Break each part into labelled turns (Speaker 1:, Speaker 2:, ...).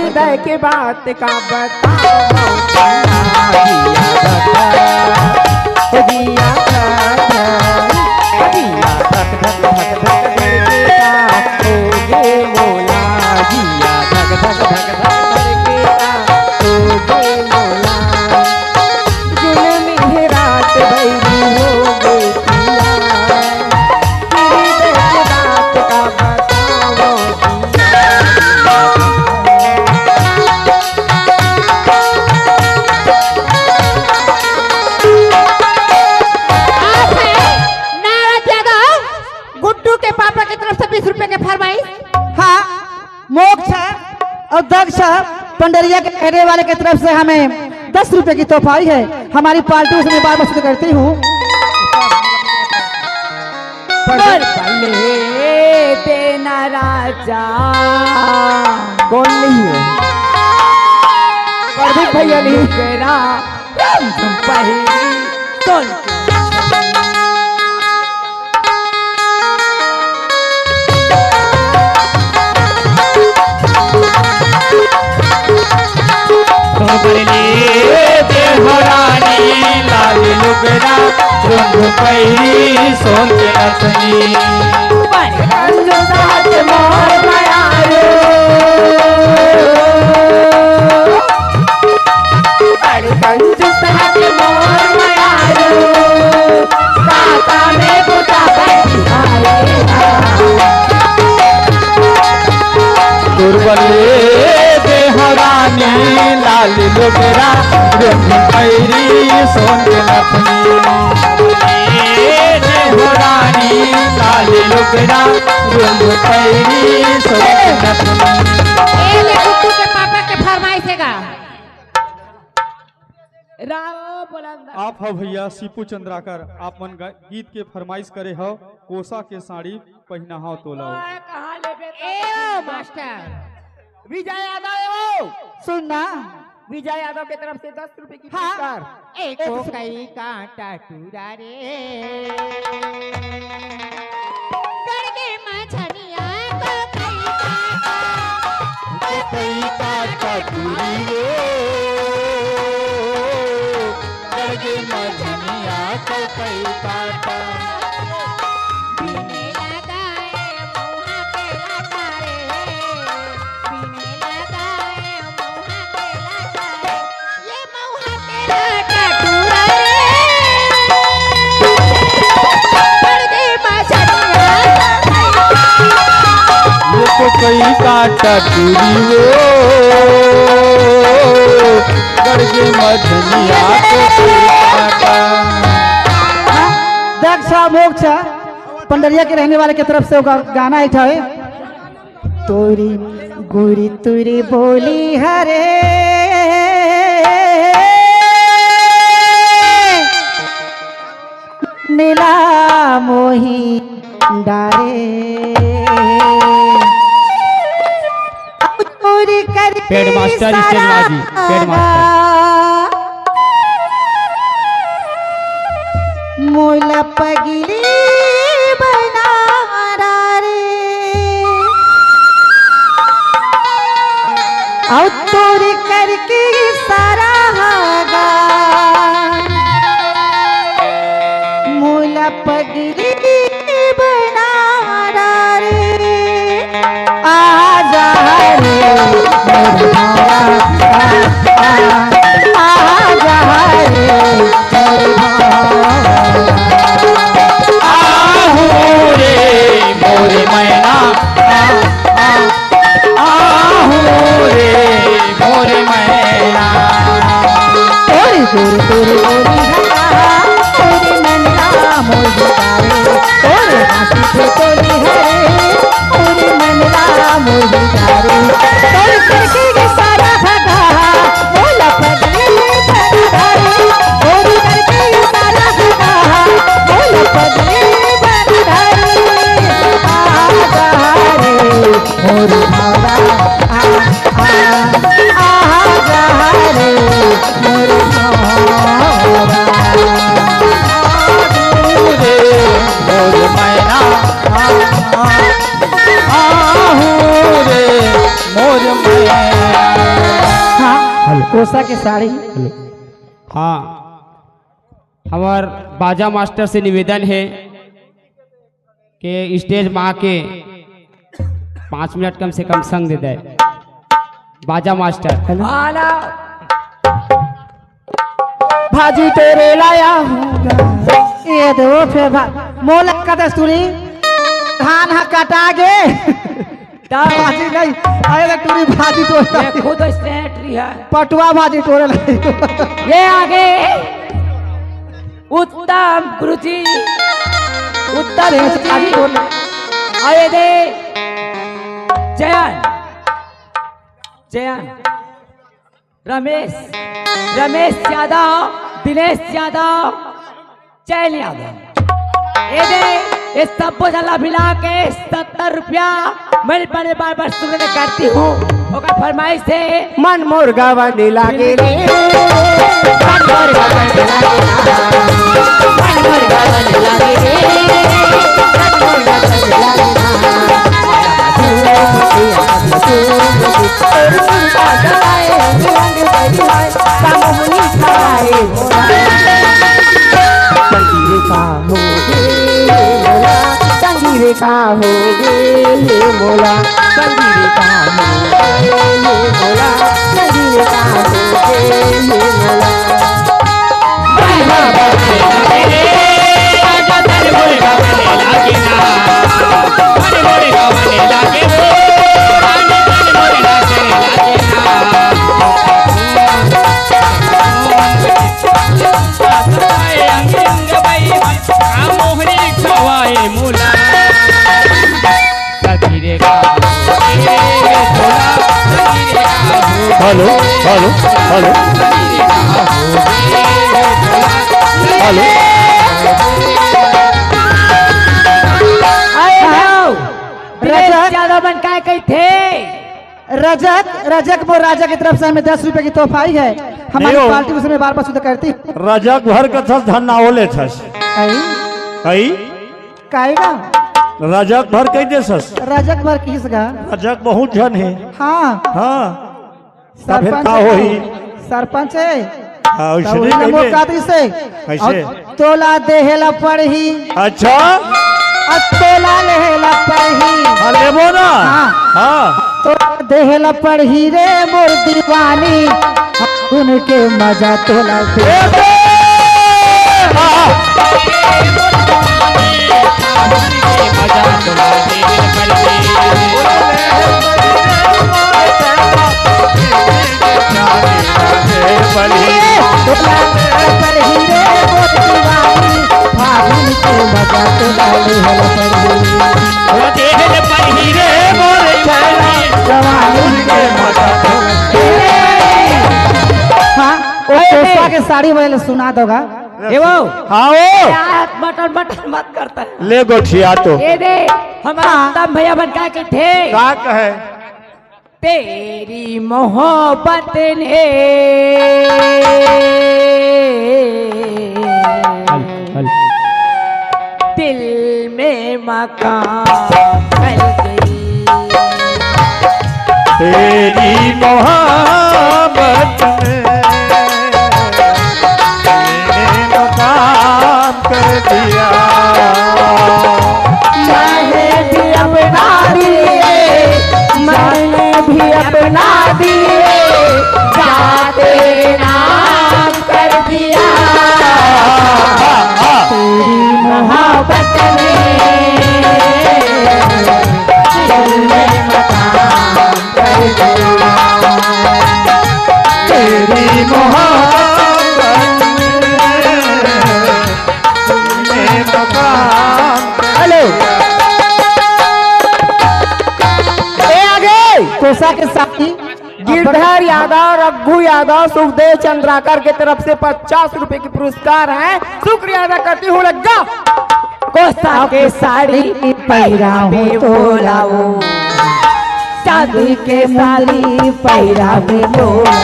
Speaker 1: हृदय की बात का बताओ जिया मोला जिया धक धक धक धड़केता ओगे मोला जुल्मी है रात भैरी हो गई हृदय की बात का बताओ
Speaker 2: पापा की तरफ से 20 रुपए के फरमाइश।
Speaker 3: हाँ, मोक्ष और दक्ष पंडरिया के कहने वाले की तरफ से हमें 10 रुपए की तोहफा आई है। हमारी पार्टी उसमें बार वसूल करती हूँ।
Speaker 1: देना राजा कौन नहीं हो प्रदीप भैया नहीं तेरा तुम पहली तोल
Speaker 4: देहरानी लाल लुगरा रंग पैरी सोन के नथनी दुर्बले देहरानी लाल लुगरा रंग पैरी सोन के नथनी देहरानी लाल लुगरा रंग पैरी सोन के नथनी।
Speaker 2: गुड्डू के पापा के फरमाइश है
Speaker 5: आप हो भैया सीपू चंद्राकर आप मन गीत के फरमाइश करे हो कोसा के साड़ी पहना हो तोला
Speaker 2: मास्टर
Speaker 1: विजय यादव
Speaker 3: सुनना
Speaker 1: विजय यादव की तरफ से 10 रुपए की
Speaker 3: हाँ।
Speaker 1: पुरस्कार
Speaker 2: एक कई कांटा टूरा रे गड़गे मछलियां को
Speaker 4: कई काटा टूरी रे गड़गे मछलिया को कई काटा को कई काटा टूरी वो गड़गे मछलिया को कई काटा।
Speaker 3: दक्ष मोक्ष पंडरिया के रहने वाले की तरफ से गाना एक है तोरी गोरी तुरी बोली हरे नीला मोही डारे
Speaker 4: पेड़ मास्टर जी पेड़ मास्टर
Speaker 3: मोला पगली बना रे और तोरी करके सारा हागा मोला पगली बना रे आ जा रे
Speaker 4: मोरे मैना आहू रे मोरे मैना
Speaker 3: तोरी तोरी तोरी तोरी नन्ना मोहितारे तोरे हाथी पे तोरी है तोरी नन्ना मोहितारे तोरी करके के सारा भगा बोला पगले बंधारे तोरी करके के सारा भगा बोला पगले बंधारे आ रे मोरे मारा आ जा रे मोरे मारा कोसा की साड़ी।
Speaker 4: हाँ, हमार बाजा मास्टर से निवेदन है कि स्टेज में आके 5 मिनट कम से कम संग दे दे। बाजा मास्टर।
Speaker 1: आला
Speaker 3: भाजी तेरे लाया हूँ ये दो फिर मोल का दस्तूरी धान हा कटा गे भाजी नहीं अरे टूरी भाजी तो
Speaker 1: ये खुद सेक्रेटरी है।
Speaker 3: पटुआ भाजी तोड़े लगी।
Speaker 1: ये आगे उत्तम गुरुजी, उत्तम गुरुजी आए दे। जयन जयन रमेश यादव, दिनेश यादव, चैन यादव। ये दे ये सब बोझला मिला के 70 रुपया मैं बड़े बार सुनने करती हूँ। ओकर फरमाइश से
Speaker 2: मन मुर्गा बने लागे रे, मन मुर्गा बने लागे रे, मन मुर्गा बने लागे रे, मन मुर्गा बने लागे संगीरे का हो गे मोला, संगीरे का हो गे मोला, संगीरे का हो गे मोला।
Speaker 4: Hello hello hello hello.
Speaker 1: ज्यादा बन काय कही थे।
Speaker 3: रजक वो राजा की तरफ से हमें 10 रुपए की तोहफा आई है। हमारी
Speaker 6: नहीं हो।
Speaker 3: पार्टी उसमें बार बार शुद्ध करती
Speaker 6: रजक भर के थस धन ना होले थस कई
Speaker 3: काएगा
Speaker 6: रजक भर कई दे सस
Speaker 3: रजक भर किसका।
Speaker 6: रजक बहुत जन है।
Speaker 3: हाँ
Speaker 6: हाँ तब
Speaker 3: सरपंच
Speaker 6: का
Speaker 3: है।
Speaker 6: होई
Speaker 3: सरपंच है
Speaker 6: हाँ,
Speaker 3: तब
Speaker 6: उसने
Speaker 3: वही नमो
Speaker 6: कहिए।
Speaker 3: कादरी से
Speaker 6: कैसे?
Speaker 3: और तोला देहेला पढ़ी
Speaker 6: अच्छा
Speaker 3: और तोला लेहेला पढ़ी
Speaker 6: हाँ, लेबो ना
Speaker 3: हाँ।
Speaker 6: हाँ
Speaker 3: तो देहेला पढ़ी रे मोर दीवानी उनके मजा तोला दे। तोला पढ़ी रे मोर दीवानी फागुन के मजा तोला लेहेला पढ़ी जवानी के मजा हाँ वो कोसा के साड़ी वाले सुना दोगा।
Speaker 1: ये वो
Speaker 6: हाँ ओ
Speaker 1: मटन मटन मत करता है।
Speaker 6: ले गोठिया तो
Speaker 1: ये दे हमारा उत्तम भैया बन काय कही थे।
Speaker 6: का कहे
Speaker 1: तेरी मोहब्बत ने दिल में मकान कर गई।
Speaker 6: तेरी मोहब्बत में मैंने मकाम कर दिया।
Speaker 3: मैंने भी अपना दिए मैंने भी अपना दिए जाते नाम कर दिया। तेरी मोहब्बत में दिल में मकाम कर दिया।
Speaker 6: तेरी मोहब्बत में मकाम।
Speaker 3: हेलो कोसा के साथी
Speaker 2: गिरधर यादव, रघु यादव, सुखदेव चंद्राकर के तरफ से 50 रुपए की पुरस्कार है। शुक्रिया अदा करती हूँ। लग्गा
Speaker 1: कोसा के साड़ी
Speaker 3: पैरा में बोलाओ चांदी के साड़ी पैरा में बोला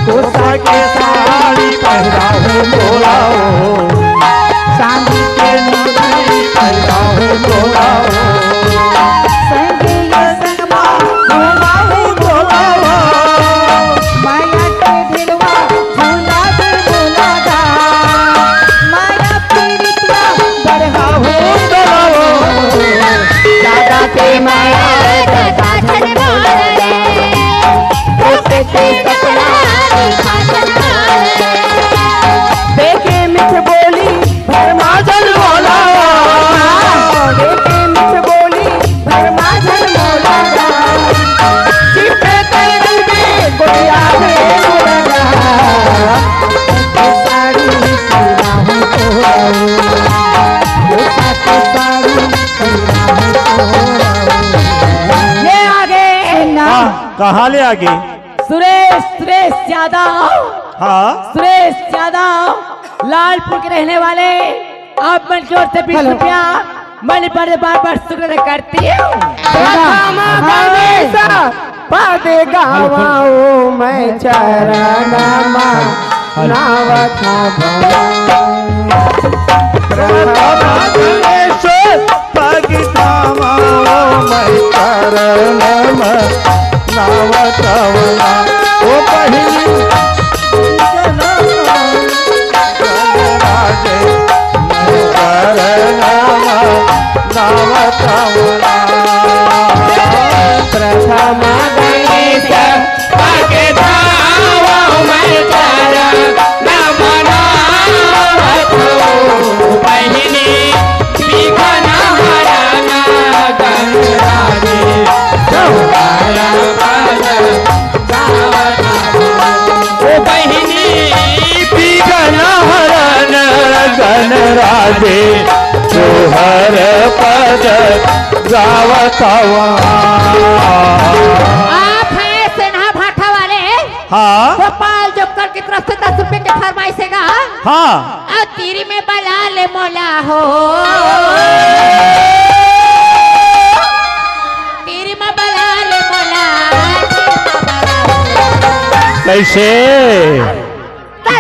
Speaker 6: कोसा के साड़ी पहरा हो बोलाओ
Speaker 3: चांदी के साड़ी
Speaker 6: पहरा हो बोलाओ
Speaker 3: संगी संगमा
Speaker 6: बोलाओ कहाँ ले आगे?
Speaker 1: सुरेश यादव।
Speaker 6: हाँ
Speaker 1: सुरेश यादव लालपुर के रहने वाले, आप मन की ओर से 20 रुपया मन पर बार बार शुक्र करती हूँ।
Speaker 2: पद गावाओ मैं चरणमा नावत प्रथम गणेश पग धावो मैं चरणम नावत पहिनी विघ्न हरण गणराजे चौकार पद गावत पहिनी विघ्न हरण गणराजे चौहर पद गावत
Speaker 7: आप हैं सिन्हा भाटा वाले?
Speaker 6: हाँ
Speaker 7: गोपाल जोकर की तरफ से 10 रुपए के फरमाइशेगा।
Speaker 6: हाँ
Speaker 7: और तीरी में बला ले मोला हो, तीरी में बला ले मोला।
Speaker 6: कैसे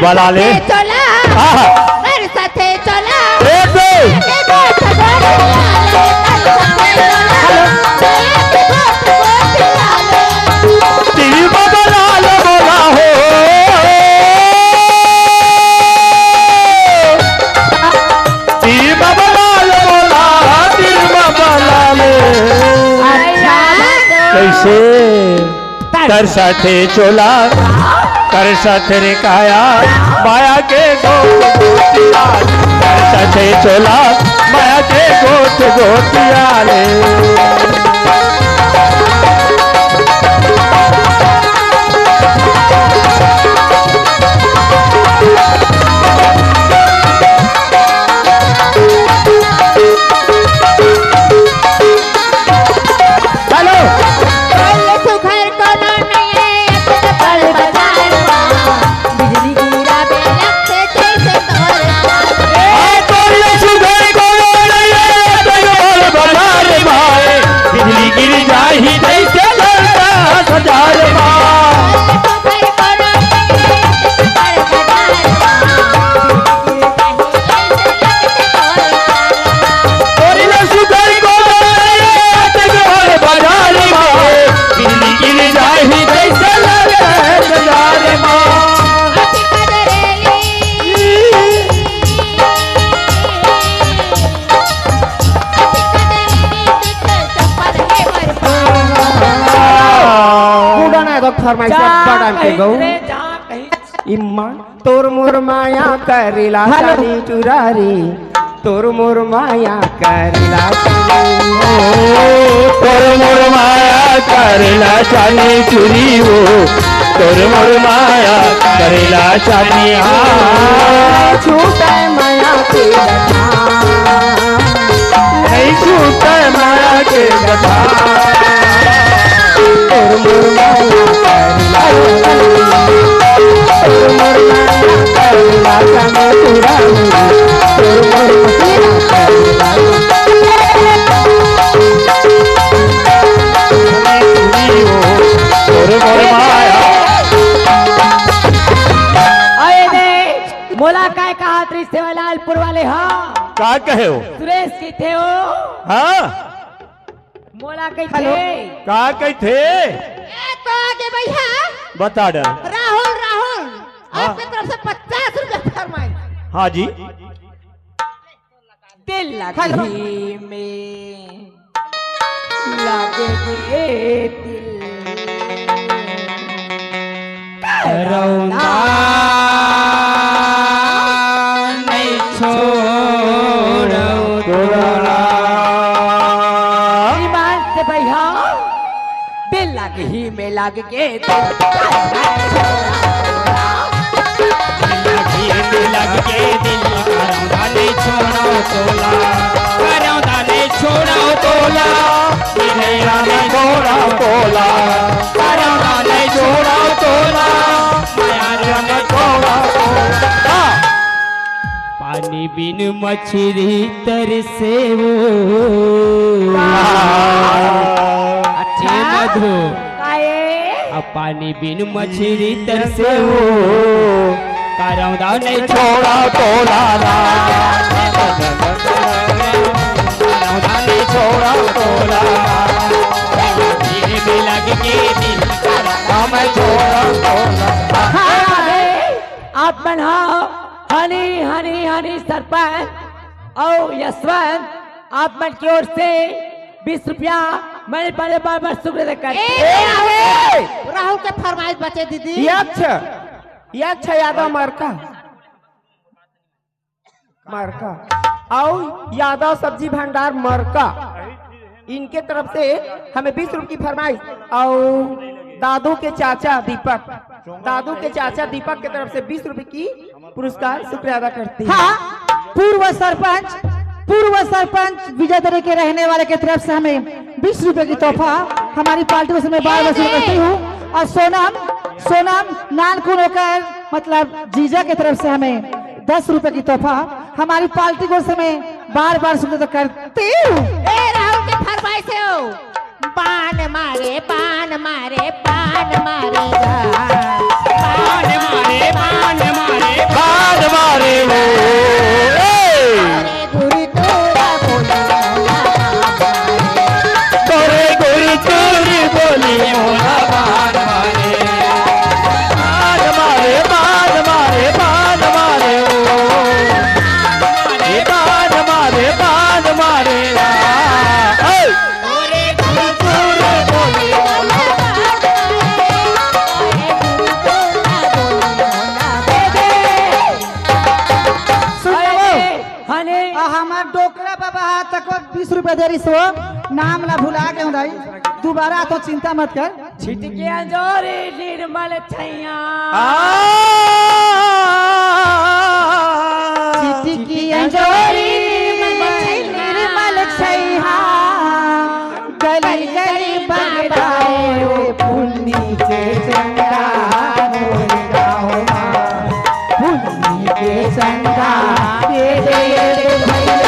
Speaker 6: बला ले?
Speaker 7: चोला
Speaker 6: हाँ
Speaker 7: मेरे साथे चोला
Speaker 6: कर साथे चोला कर साथे रे काया माया के गोट गोटिया कर साथे चोला माया के गोट गोटिया रे
Speaker 2: तोर मोर माया करेला चानी चुरारी तोर मोर माया करेला
Speaker 6: तोर मोर माया करेला चानी चुरी हो तोर मोर माया करेला चानी
Speaker 2: छूटे माया के
Speaker 6: नहीं छूटे माया के गधा
Speaker 2: तोर मोर माया करेला तोर मोर माया करेला चानी चुरारी तोर मोर माया करेला
Speaker 6: तोर मोर माया
Speaker 1: आए दे मोला काय कहा त्रिसे लालपुर वाले हाँ
Speaker 6: का कहे हो
Speaker 1: सुरेश की थे हो
Speaker 6: हाँ
Speaker 1: मोला कही थे
Speaker 6: का कही थे
Speaker 7: तो आगे भैया
Speaker 6: बता डर
Speaker 7: राहुल राहुल आपकी तरफ से 50 रुपए फरमाई।
Speaker 6: हाँ जी
Speaker 1: दिल लगी में लगे
Speaker 4: रौंदा नहीं छोड़ो तोरा
Speaker 1: ईमान से भैया दिल लगी में लग के
Speaker 4: लग के दिल करौंदा नहीं छोड़ो तोला करौंदा नहीं छोड़ो तोला
Speaker 6: मेरा में घोड़ा बोला
Speaker 4: बिन मछली तरसे वो अच्छे मधु अब पानी बिन मछली तरसे वो करौदा नहीं
Speaker 6: छोड़ा तोला
Speaker 4: करौदा नहीं
Speaker 6: छोड़ा तोला
Speaker 4: भी लग के दिल
Speaker 6: मैं छोड़ा तोला।
Speaker 1: आप बना हनी हनी हनी सरपंच और यशवंत आप मन की ओर से 20 रुपया मैंने बड़े बार शुक्र कर
Speaker 7: राहुल के फरमाइश बचे दीदी।
Speaker 2: यक्ष यादव मरका और यादव सब्जी भंडार मरका, इनके तरफ से हमें 20 रुपये की फरमाइश। और दादू के चाचा दीपक की तरफ से 20 रुपए की पुरस्कार शुक्रिया अदा करती है।
Speaker 3: हाँ, पूर्व सरपंच विजय दरे के रहने वाले की तरफ से हमें 20 रुपए की तोहफा हमारी पार्टी को मैं बार वसूल करती हूँ। और सोनम नानकुन होकर मतलब जीजा की तरफ से हमें 10 रुपए की तोहफा हमारी पार्टी को समय बार शुक्रिया करती हूँ।
Speaker 7: राहुल के फरमाइश है हो। पान मारे
Speaker 4: पान मारे पान मारे वो
Speaker 7: गुरु तोरा
Speaker 6: तोरे गुरु चोरी बोली मोला बान मारे
Speaker 3: हमार डोकरा बाबा तक 20 रुपए दे रही सो नाम ना भुला के भाई दोबारा तो चिंता मत कर।
Speaker 1: छिटके अंजोरी निर्मल छैया
Speaker 3: चिटकी अंजोरी निर्मल छैया गली गली बगड़ाए पुन्नी के चंदा पुन्नी के चंदा दे दे भैया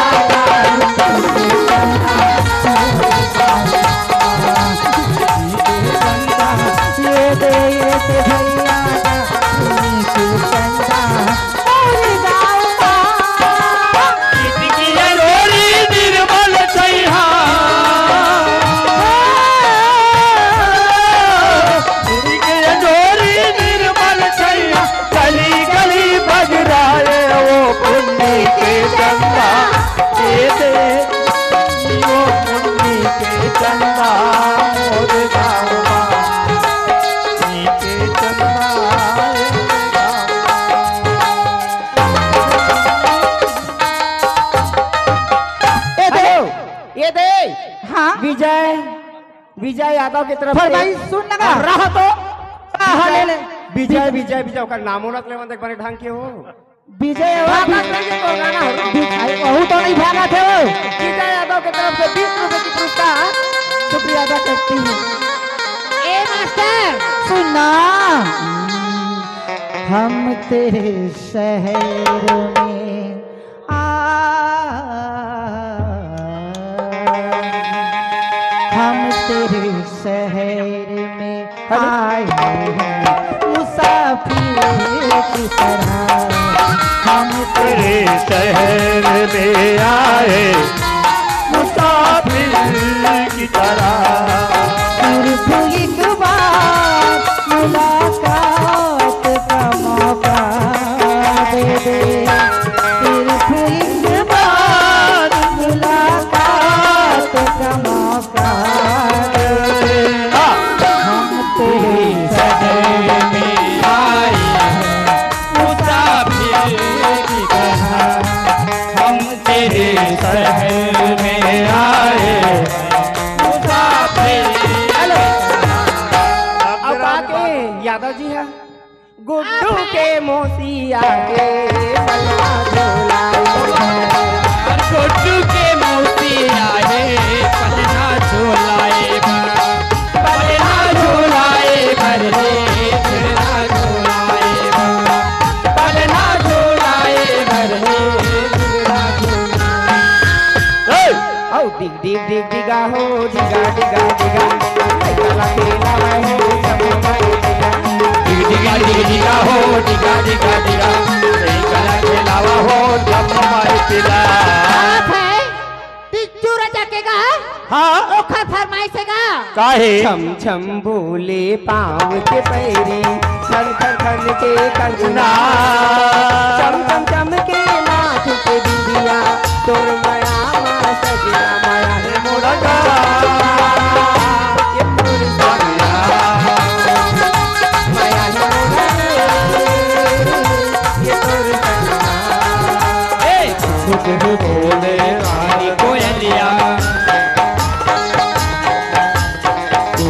Speaker 3: विजय यादव की तरफ फरमाइश सुन लगा
Speaker 2: रहा तो विजय का नामो रख ले एक बार ढंग के हो
Speaker 3: विजय वहू तो नहीं भागा थे वो विजय यादव की तरफ से 20 रुपए की पुरस्कार शुक्रिया अदा करती हूँ।
Speaker 7: ए मास्टर
Speaker 3: सुना हम तेरे शहर में हम तेरे शहर में आए हैं मुसाफिर की तरह हम
Speaker 6: तेरे शहर में आए मुसाफिर की तरह
Speaker 3: सिर्फ एक बार मुलाकात का मौका दे दे सिर्फ एक बार मुलाकात का मौका दे दे हम तेरे
Speaker 4: शहर में आए मुसाफिर की तरह हम तेरे शहर में आए मुसाफिर।
Speaker 2: अब आके यादव जी है गुड्डू के मोसिया के पलना
Speaker 4: गुड्डू के मौसी आए पलना झोलाए पलना झोलाए भर रे पलना झोलाए पलना झोलाए भर रे
Speaker 6: दिगा दिगा नहीं कला खिलावा हो जब माई पिला
Speaker 7: आप है टिच्चू राजा के गा
Speaker 6: हाँ
Speaker 7: ओखर फरमाइशेगा
Speaker 6: काहे
Speaker 2: छम छम बोले पाँव के पैरी खन खन खन के कंगना चम चम चम के नाथ के बिंदिया तोर माया मा सजना माया है मोरा ये तोर सजना माया है मोरा ये तोर सजना
Speaker 6: ए खुद बोले रानी कोयलिया तू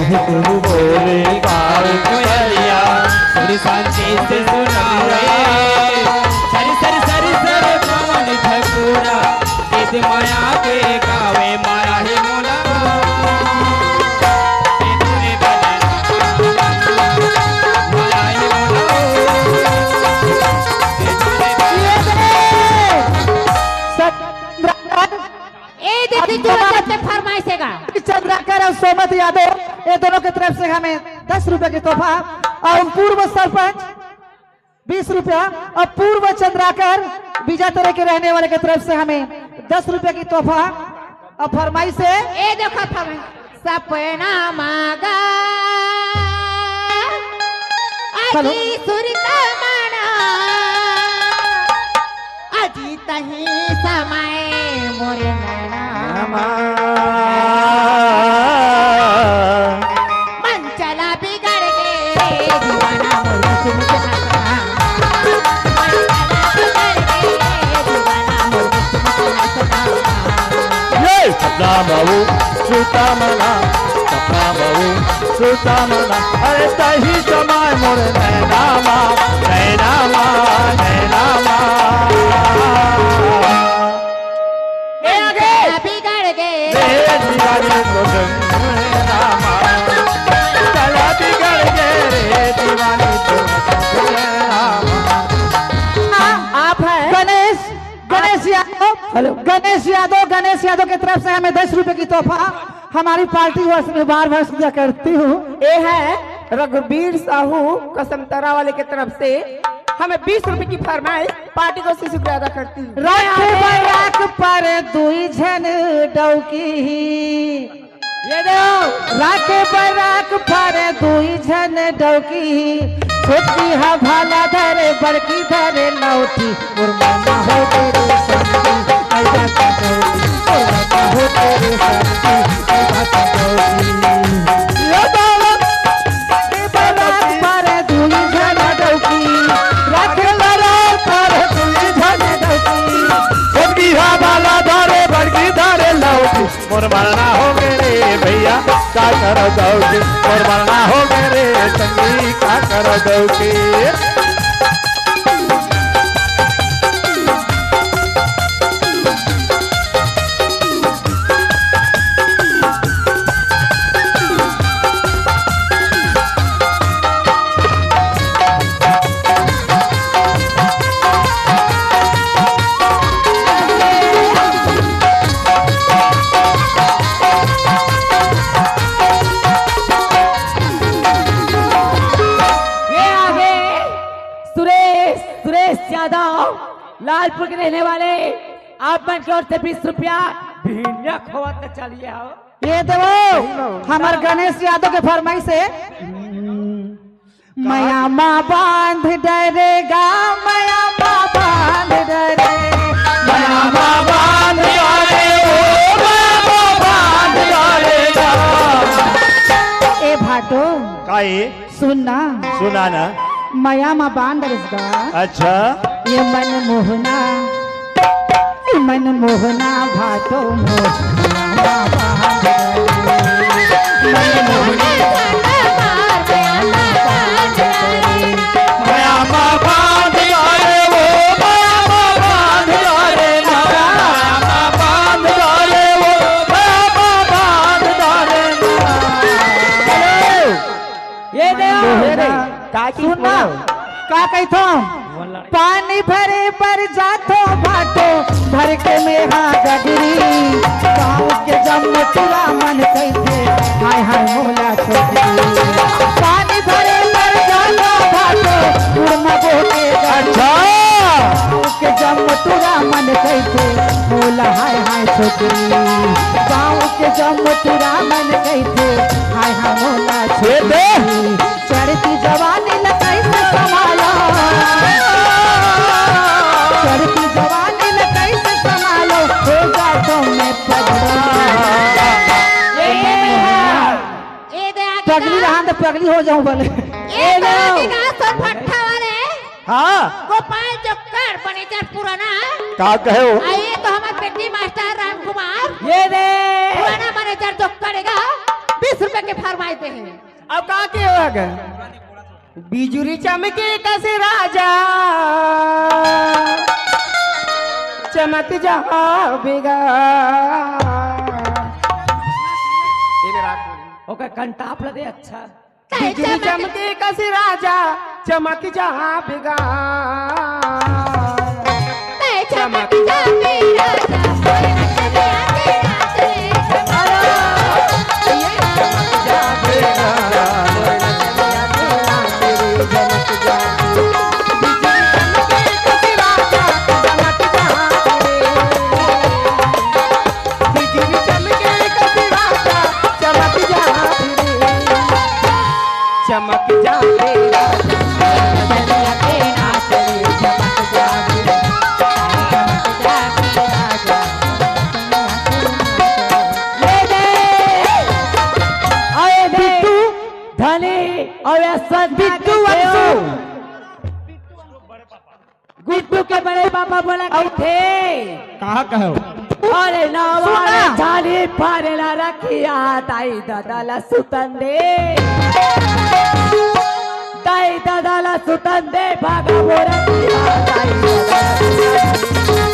Speaker 6: बोले काल कोयलिया थोड़ी शांति से सुना सरी सरी सरी सरी पवन ठकुरा इस माया के गावे माया ही मोला तेरे बदन माया ही
Speaker 7: ए दे टिच्चू राजा के फरमाइशेगा
Speaker 3: चंद्राकर और सोमत यादव ये दोनों की तरफ से हमें 10 रुपए की तोहफा और पूर्व सरपंच 20 रुपया और पूर्व चंद्राकर बीजा तरह के रहने वाले की तरफ से हमें 10 रुपए की तोहफा और फरमाइश से
Speaker 7: ए देखो फरमाइश सपना मांगा
Speaker 3: हेलो।
Speaker 7: अजी सुरता माना अजी तही समय मोरे नैना मन चला बिगड़ के दीवाना मोरे सुनते हंसना मन चला बिगड़ के दीवाना मोरे सुनते हंसना
Speaker 6: ये सपना बाबू श्रुता मना सपना बाबू श्रुता मना अरे तही समय मोर नैना माँ नैना माँ नैना माँ
Speaker 7: बिगड़ गए
Speaker 6: दीवाने को नैना माँ चला बिगड़ गए रे दीवाने को नैना माँ
Speaker 3: आप है गणेश यादव हेलो गणेश यादव की तरफ से हमें 10 रुपए की तोहफा हमारी पार्टी वर्ष में बार बार पूजा करती हूँ
Speaker 2: ये है रघुवीर साहू कसमतरा वाले की तरफ से हमें 20 रुपए की फरमाइश पार्टी को से शुक्रिया अदा करती हूँ
Speaker 3: राख बराक पर दुई झन डौकी ये दो राख बराक पर दुई झन डौकी छोटी हा भाला धरे बड़की धरे लौटी और मामा हो तेरे संगी ऐसा संगी और मामा हो तेरे संगी ऐसा संगी ये बाबा के बराक पर दुई झन डौकी राख बराक पर दुई झन डौकी
Speaker 6: छोटकी हा बाला धारे बड़की धारे लौटी मोर मरना हो मेरे भैया का करो दौकी मोर मरना हो मेरे संगी का करो दौकी
Speaker 1: लालपुर के रहने वाले आप मन की ओर से 20 रुपया भिन्या खोवत चलिए आओ
Speaker 3: ये देवो हमार गणेश यादव के फरमाइश से मया माँ बांध डरेगा मया माँ बांध डरे
Speaker 6: मया माँ बांध डाले ओ मया बांध डालेगा
Speaker 3: ए भाटो
Speaker 6: काहे
Speaker 3: सुनना
Speaker 6: सुना ना
Speaker 3: मया माँ बांध डरेगा
Speaker 6: अच्छा
Speaker 3: ये मन मोहना भाटो मोहना बांध डरे मन
Speaker 6: मया माँ बांध डाले ओ मया बांध डाले मया बांध डाले ओ मया बांध डाले
Speaker 1: ये दे
Speaker 3: सुनना का कहतो पानी भरे पर जातो भाटो भर के मेहा गगरी गाँव के जम चुरा मन कैसे हाय हाय मोला छोटी पानी भरे पर जातो भाटो उड़मा बोके छोकरी गाँव के जम तुरा मन गई थे हाय हाँ मोला छोकरी चढ़ती जवानी न कैसे संभालो चढ़ती जवानी न कैसे संभालो हो जा तो मैं पगली रहा तो पगली हो जाऊं बोले
Speaker 6: हाँ
Speaker 7: गोपाल जोकर मैनेजर पुराना
Speaker 6: का कहे हो
Speaker 7: आइए तो हमारे बेटी मास्टर राम कुमार
Speaker 1: ये दे
Speaker 7: पुराना मैनेजर जो करेगा 20 रुपए के फरमाइश दे हैं।
Speaker 2: अब का के होगा बिजुरी चमके कैसे राजा चमक जा बेगा
Speaker 1: ओकर कंटाप दे अच्छा
Speaker 2: बिजुरी चमके कैसे राजा चमक जा बेगा
Speaker 7: चमक जा मेरा
Speaker 2: चमक जा मेरा
Speaker 1: गुड्डू के बड़े पापा बोला गए थे
Speaker 4: कहाँ कहो
Speaker 1: अरे नवारे झाली फारेला रखिया ताई दादाला सुतन दे ताई दादाला सुतन दे भागा बोरकिया ताई दादाला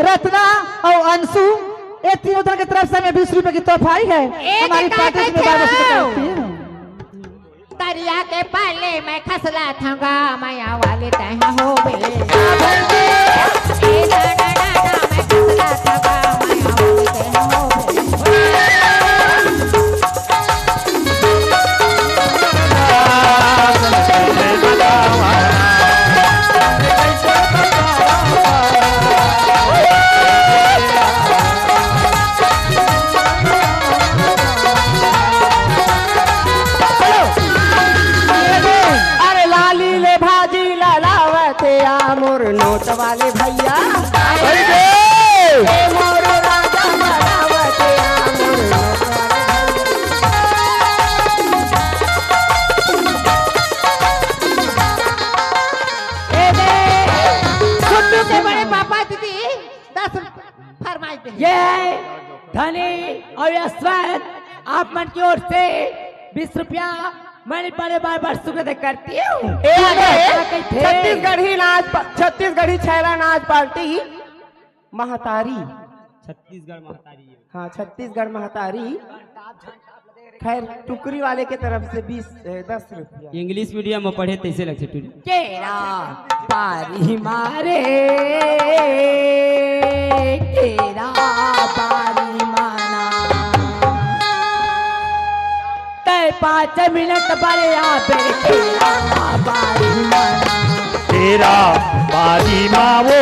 Speaker 3: रत्ना और अंशु ये तीनों तरह की तरफ से हमें 20 रुपए की तोहफा आई है हमारी पार्टी में
Speaker 7: दरिया के पाले मैं खसला थांगा माया वाले तह हो बे मैं खसला थांगा माया वाले तह हो
Speaker 2: मोर नोट वाले भैया मोर राजा बनावते मोर नोट
Speaker 7: गुड्डू के बड़े पापा दीदी 10 फरमाइश दे
Speaker 1: ये धनी और यशवंत आप मन की ओर से 20 रुपया मैंने बड़े बार बार शुक्र करती हूँ
Speaker 2: छत्तीसगढ़ी छैला नाच पार्टी महतारी
Speaker 4: छत्तीसगढ़ महतारी है।
Speaker 2: हाँ छत्तीसगढ़ महतारी खैर टुकरी वाले के तरफ से 10 रुपया
Speaker 4: इंग्लिश मीडियम में पढ़े तैसे लगे टूरी
Speaker 1: केरा पारी मारे केरा पारी माना 5 मिनट बड़े आप तेरा बारी माँ
Speaker 6: तेरा बारी माँ वो